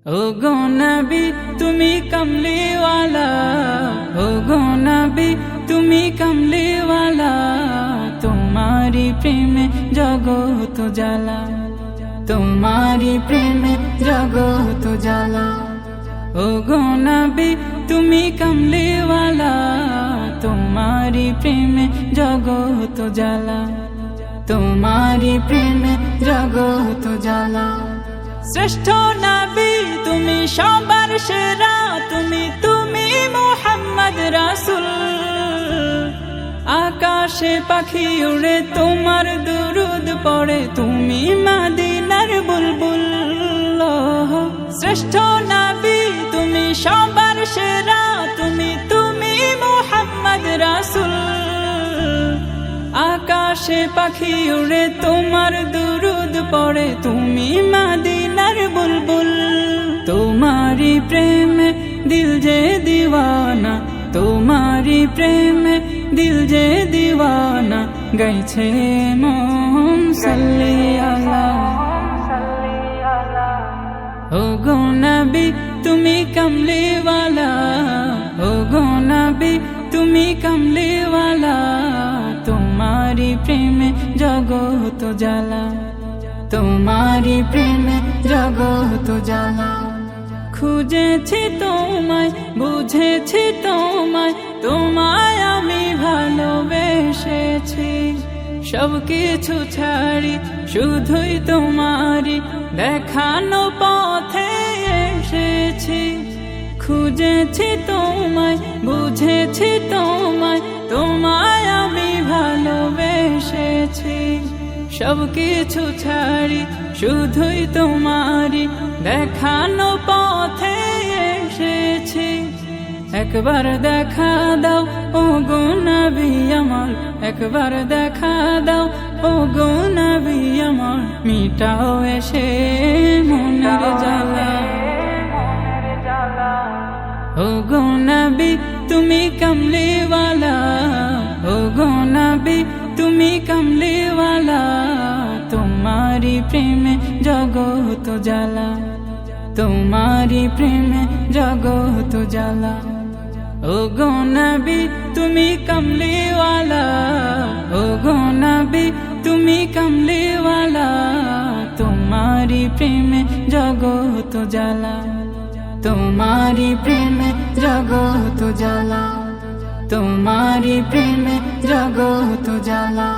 ओ गो नबी तुम्ही कमली वाला, ओ गो नबी तुम्ही कमली वाला, तुम्हारी प्रेम जगत जाला, तुम्हारी प्रेम जगत जाला। ओ गो नबी तुम्ही कमली वाला, तुम्हारी प्रेम जगत जाला, तुम्हारी प्रेम जगत जाला। श्रेष्ठ नबी তুমি সবার সেরা, তুমি মুহাম্মদ রাসূল। আকাশে পাখি উড়ে তোমার দুরুদ পড়ে, তুমি মদিনার বুলবুল। শ্রেষ্ঠ নবী তুমি সবার সেরা, তুমি মুহাম্মদ রাসূল। আকাশে পাখি উড়ে তোমার দুরুদ পড়ে, তুমি মদিনার বুলবুল। तुम्हारी प्रेम दिल जे दीवाना, तुम्हारी प्रेम दिल जे दीवाना, गाइछे मोहन सल्ली आला। ओ गो नबी तुम्ही कमली वाला, ओ गो नबी तुम्ही कमली वाला, तुम्हारी प्रेम जगत जाला, तुम्हारी प्रेम जगत जाला। খুঁজেছি তোমায়, বুঝেছি তোমায়, তোমায় আমি ভালোবেসেছি। সবকিছু ছাড়ি শুধুই তোমারই দেখানো পথে এসেছি। খুঁজেছি তোমায়, বুঝেছি তোমায়, তোমায় আমি ভালোবেসেছি। সবকিছু ছাড়ি শুধুই তোমারই দেখানো পথে এসেছি। একবার দেখা দাও ও গো নবী আমার, একবার দেখা দাও ও গো নবী আমার, মিটাও এসে মনের জ্বালা। ও গো নবী তুমি কমলি वाला, ও গো নবী তুমি কমলি वाला, तुम्हारी प्रेम जगत जाला, तुम्हारी प्रेम जगत जाला। ओ गो नबी तुम्ही कमली वाला, ओ गो नबी तुम्ही कमली वाला, तुम्हारी प्रेम जगत जाला, तुम्हारी प्रेम जगत जाला, तुम्हारी प्रेम जगत जाला।